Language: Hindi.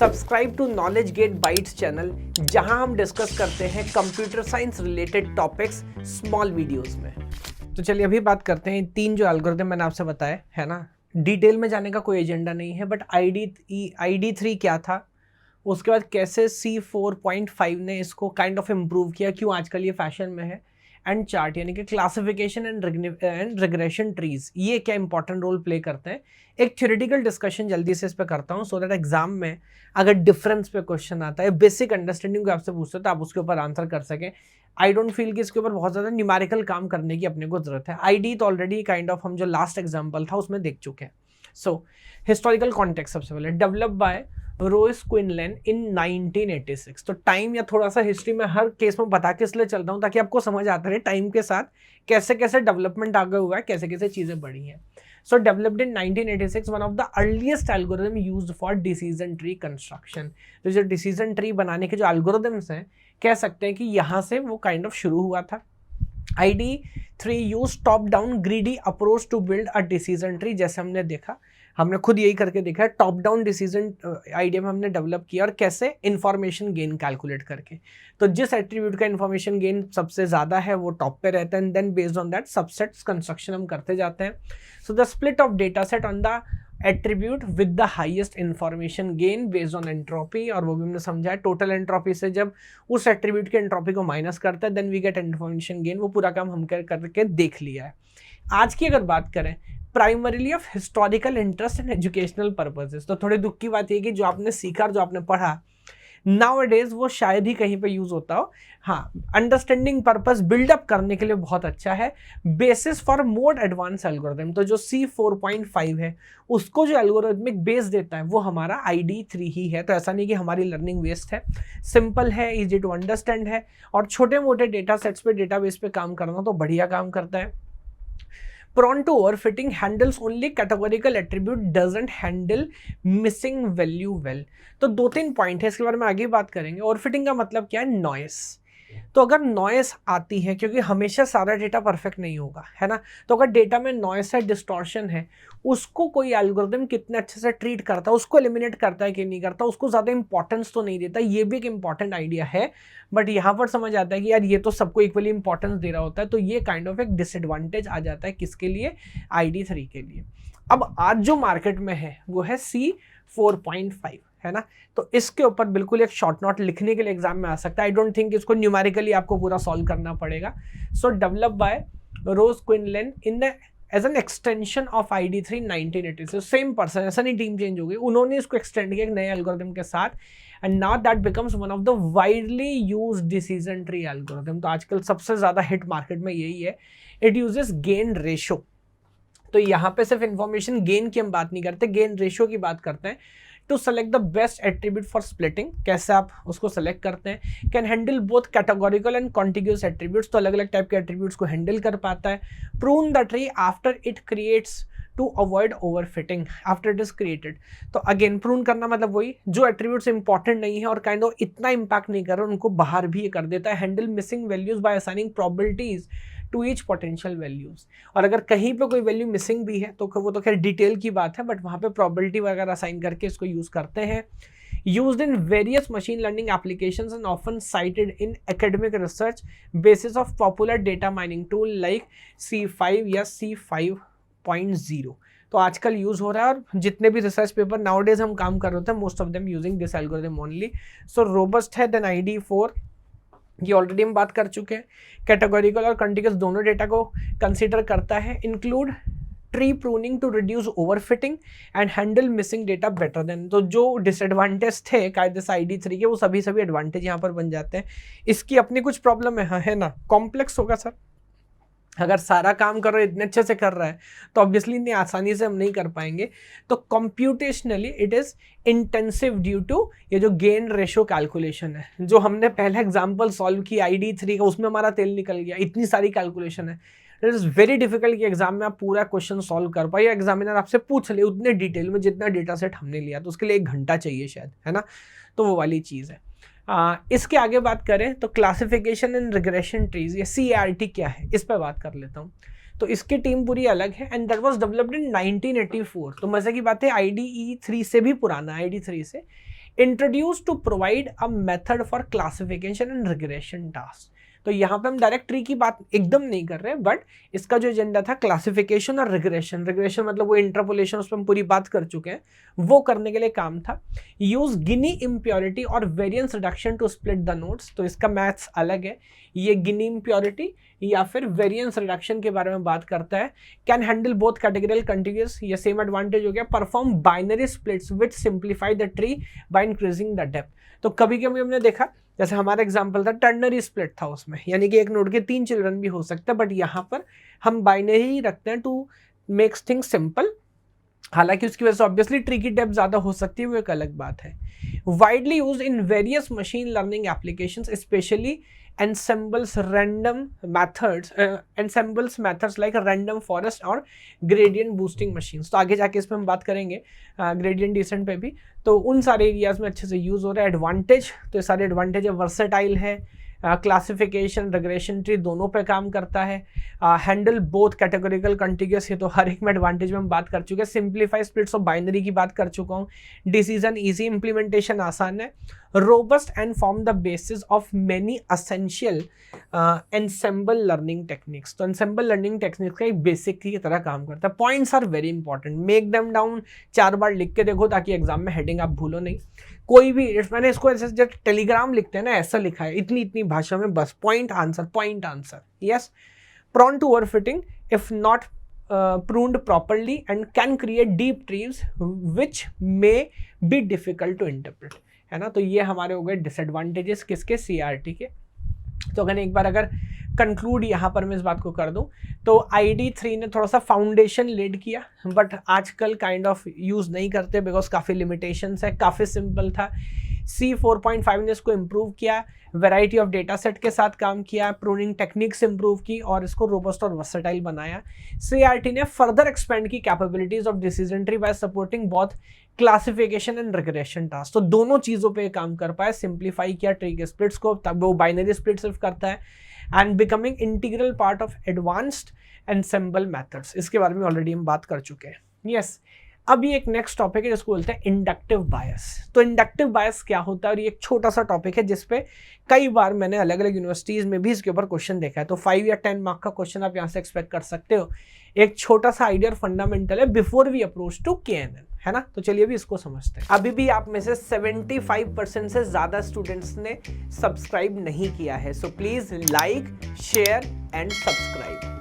Subscribe to knowledge gate bytes channel, जहां हम डिस्कस करते हैं computer science related topics small videos में। तो चलिए अभी बात करते हैं तीन जो एल्गोरिथम मैंने आपसे बताया है ना। डिटेल में जाने का कोई एजेंडा नहीं है, बट ID3 क्या था, उसके बाद कैसे C4.5 ने इसको काइंड ऑफ इम्प्रूव किया, क्यों आजकल ये फैशन में है, एंड चार्ट यानी कि क्लासिफिकेशन एंड रिग्रेशन ट्रीज ये क्या इंपॉर्टेंट रोल प्ले करते हैं। एक थ्योरेटिकल डिस्कशन जल्दी से इस पे करता हूँ, सो दैट एग्जाम में अगर डिफरेंस पे क्वेश्चन आता है, बेसिक अंडरस्टैंडिंग को आपसे पूछते हो तो आप उसके ऊपर आंसर कर सकें। आई डोंट फील कि इसके ऊपर बहुत ज़्यादा न्यूमेरिकल काम करने की अपने को जरूरत है। ID तो ऑलरेडी काइंड ऑफ हम जो लास्ट एग्जाम्पल था उसमें देख चुके हैं। सो हिस्टोरिकल कॉन्टेक्स्ट सबसे पहले, डेवलप बाय रोइस क्विनलैन इन 1986। तो टाइम या थोड़ा सा हिस्ट्री में हर केस में बता के इसलिए चल रहा हूँ ताकि आपको समझ आता रहे टाइम के साथ कैसे कैसे डेवलपमेंट आगे हुआ है, कैसे कैसे चीजें बढ़ी हैं। So developed in 1986, one of the earliest algorithm used for decision tree construction. तो जो डिसीजन ट्री बनाने के जो एल्गोरिथम्स हैं, कह सकते हैं कि यहाँ से वो काइंड ऑफ शुरू हुआ था। ID3 use top down greedy approach to build a decision tree. जैसे हमने देखा, हमने खुद यही करके देखा है, टॉप डाउन डिसीजन आइडिया में हमने डेवलप किया, और कैसे इंफॉर्मेशन गेन कैलकुलेट करके। तो जिस एट्रीब्यूट का इंफॉर्मेशन गेन सबसे ज्यादा है वो टॉप पे रहता है, and then based on that subsets construction हम करते जाते हैं। So the split of data set on the attribute with the highest information gain based on entropy, और वो भी हमने समझा है टोटल एंट्रोपी से जब उस एट्रीब्यूट के एंट्रोपी को माइनस करता है then we get information gain. वो पूरा काम हम करके देख लिया है। आज की अगर बात करें, primarily of historical interest and educational purposes, तो थोड़ी दुख की बात यह कि जो आपने सीखा और जो आपने पढ़ा नाउअडेज वो शायद ही कहीं पे यूज होता हो। हाँ, अंडरस्टैंडिंग पर्पस बिल्डअप करने के लिए बहुत अच्छा है। Basis for more advance algorithm, तो जो C4.5 है उसको जो एल्गोरिथमिक बेस देता है वो हमारा ID3 ही है। तो ऐसा नहीं कि हमारी लर्निंग वेस्ट है, सिंपल है, इजी टू अंडरस्टैंड है, और छोटे मोटे डेटा सेट्स पे डेटाबेस पे काम करना तो बढ़िया काम करता है। Prone to overfitting, handles only categorical attribute, doesn't handle missing value well। तो दो तीन पॉइंट है, इसके बारे में आगे बात करेंगे। ओवरफिटिंग का मतलब क्या है? नॉइस। तो अगर नॉइस आती है, क्योंकि हमेशा सारा डेटा परफेक्ट नहीं होगा, है ना, तो अगर डेटा में नॉइस है, डिस्टॉर्शन है, उसको कोई एल्गोरिथम कितने अच्छे से ट्रीट करता है, उसको एलिमिनेट करता है कि नहीं करता, उसको ज़्यादा इंपॉर्टेंस तो नहीं देता। ये भी एक इंपॉर्टेंट आइडिया है, बट यहाँ पर समझ आता है कि यार ये तो सबको इक्वली इंपॉर्टेंस दे रहा होता है, तो ये काइंड ऑफ एक डिसएडवांटेज आ जाता है किसके लिए? ID3 के लिए। अब आज जो मार्केट में है वो है C4.5, है ना। तो इसके ऊपर बिल्कुल एक शॉर्ट नोट लिखने के लिए एग्जाम में आ सकता है। आई डोंट थिंक इसको न्यूमेरिकली आपको पूरा सॉल्व करना पड़ेगा। So develop by Ross Quinlan in the age an extension of ID3 1986। Same person, ऐसा नहीं टीम चेंज हो गई, उन्होंने इसको एक्सटेंड किया एक नए एल्गोरिथम के साथ, and now that becomes one of the widely used decision tree algorithm. तो आजकल सबसे ज्यादा हिट मार्केट में यही है। It uses gain ratio. तो यहाँ पे सिर्फ इंफॉर्मेशन गेन की हम बात नहीं करते, गेन रेशियो की बात करते हैं। To select the best attribute for splitting, कैसे आप उसको सेलेक्ट करते हैं। Can handle both categorical and contiguous attributes, तो अलग अलग टाइप के एट्रीब्यूट्स को हैंडल कर पाता है। Prune the tree after it creates to avoid overfitting after it is created. तो अगेन प्रून करना मतलब वही, जो एट्रीब्यूट्स इंपॉर्टेंट नहीं है और काइंड ऑफ इतना इंपैक्ट नहीं कर रहा उनको बाहर भी कर देता है। Handle missing values by assigning probabilities to each potential values, और अगर कहीं पे कोई वैल्यू मिसिंग भी है तो वो तो खैर डिटेल की बात है, बट वहाँ पे प्रोबेबिलिटी वगैरह असाइन करके इसको यूज करते हैं। Used in various machine learning applications and often cited in academic research basis of popular data mining tool like C5 या C5.0। तो आजकल यूज हो रहा है, और जितने भी रिसर्च पेपर नाउडेज हम काम कर रहे थे most of them using this algorithm only. So robust है देन ID4, ये ऑलरेडी हम बात कर चुके हैं। कैटेगोरिकल और कंटिग्यूस दोनों डेटा को कंसीडर करता है। Include tree pruning to reduce overfitting and handle missing data better than. तो जो डिसएडवांटेज थे कायदे से ID3 के, वो सभी एडवांटेज यहाँ पर बन जाते हैं। इसकी अपनी कुछ प्रॉब्लम है, हाँ, है ना, कॉम्प्लेक्स होगा सर। अगर सारा काम कर रहा है, इतने अच्छे से कर रहा है, तो ऑब्वियसली इतनी आसानी से हम नहीं कर पाएंगे। तो computationally it is intensive due to ये जो गेन रेशो कैलकुलेशन है, जो हमने पहला एग्जांपल सॉल्व किया ID3 का, उसमें हमारा तेल निकल गया। इतनी सारी कैलकुलेशन है, इट इज वेरी डिफिकल्ट कि एग्जाम में आप पूरा क्वेश्चन सॉल्व कर पाए, या एग्जामिनर आपसे पूछ ले उतने डिटेल में जितना डेटा सेट हमने लिया, तो उसके लिए 1 घंटा चाहिए शायद, है ना। तो वो वाली चीज़ है। इसके आगे बात करें तो क्लासिफिकेशन एंड रिग्रेशन ट्रीज, ये CART क्या है, इस पर बात कर लेता हूँ। तो इसकी टीम पूरी अलग है, and that was developed in 1984। तो मजे की बात है, ID3 से भी पुराना, ID3 से introduce to provide a method for classification and regression task. तो यहाँ पे हम डायरेक्ट ट्री की बात एकदम नहीं कर रहे, बट इसका जो एजेंडा था क्लासिफिकेशन और रिग्रेशन, रिग्रेशन मतलब वो इंटरपोलेशन, उस पर हम पूरी बात कर चुके हैं, वो करने के लिए काम था। यूज गिनी इम्प्योरिटी और variance reduction to split the nodes, तो इसका मैथ्स अलग है, ये गिनी इम्प्योरिटी या फिर वेरिएंस रिडक्शन के बारे में बात करता है। कैन हैंडल बोथ कैटेगरियल कंटिन्यूअस, ये सेम एडवांटेज हो गया। Perform binary splits which simplify the tree by increasing the depth, तो कभी कभी हमने देखा, जैसे हमारा एग्जांपल था टर्नरी स्प्लिट था उसमें, यानी कि एक नोड के 3 चिल्ड्रन भी हो सकते हैं, बट यहाँ पर हम बाइनरी ही रखते हैं टू मेक्स थिंग्स सिंपल। हालांकि उसकी वजह से ऑब्वियसली ट्री की डेप्थ ज्यादा हो सकती है, वो एक अलग बात है। Widely use in various machine learning applications, specially ensembles random methods ensembles methods like random forest और gradient boosting machines। तो आगे जाके इसमें हम बात करेंगे gradient descent पे भी, तो उन सारे एरियाज में अच्छे से यूज हो रहा है। एडवांटेज, तो ये सारे एडवांटेज है, वर्सेटाइल है, क्लासिफिकेशन रिग्रेशन ट्री दोनों पे काम करता है, हैंडल बोथ कैटेगोरिकल कंटिग्यूअस, ये तो हर एक में एडवांटेज में हम बात कर चुके हैं। सिंप्लीफाई स्प्लिट्स ऑफ बाइनरी की बात कर चुका हूँ। डिसीजन इजी, इंप्लीमेंटेशन आसान है। Robust and form the basis of many essential ensemble learning techniques, तो एनसेम्बल लर्निंग टेक्निक्स का एक बेसिक की तरह काम करता है। Points are very important, make them down, 4 बार लिख के देखो ताकि एग्जाम में हेडिंग आप भूलो नहीं। कोई भी, मैंने इसको ऐसे जब टेलीग्राम लिखते हैं ना, ऐसा लिखा है, इतनी इतनी भाषा में, बस point answer. Yes, prone to overfitting if not pruned properly and can create deep trees which may be difficult to interpret, है ना। तो ये हमारे हो गए डिसएडवांटेजेस किसके, CRT के। तो अगर कंक्लूड यहाँ पर मैं इस बात को कर दूं, तो ID3 ने थोड़ा सा फाउंडेशन लेड किया, बट आजकल काइंड ऑफ यूज़ नहीं करते बिकॉज काफ़ी लिमिटेशंस है, काफ़ी सिंपल था। C4.5 ने इसको इम्प्रूव किया, वैरायटी ऑफ डेटा सेट के साथ काम किया, प्रूनिंग टेक्निक्स इम्प्रूव की और इसको रोबस्ट और वर्सेटाइल बनाया। CRT ने फर्दर एक्सपेंड की capabilities of decision tree bye supporting both classification and regression task, तो दोनों चीज़ों पे काम कर पाए। सिंप्लीफाई किया ट्री के स्प्लिट्स को, तब वो बाइनरी स्प्लिट सिर्फ करता है, and becoming integral part of advanced ensemble methods, इसके बारे में ऑलरेडी हम बात कर चुके हैं। यस, अभी एक नेक्स्ट टॉपिक है जिसको बोलते हैं इंडक्टिव बायस। तो इंडक्टिव बायस क्या होता है, और ये एक छोटा सा टॉपिक है जिसपे कई बार मैंने अलग अलग यूनिवर्सिटीज में भी इसके ऊपर क्वेश्चन देखा है, तो 5 या 10 मार्क का क्वेश्चन आप यहाँ से एक्सपेक्ट कर सकते हो। एक छोटा सा आइडिया फंडामेंटल है before we approach to KNN, है ना। तो चलिए अभी इसको समझते हैं। अभी भी आप में से 75% से ज्यादा स्टूडेंट्स ने सब्सक्राइब नहीं किया है, so please like, share and subscribe.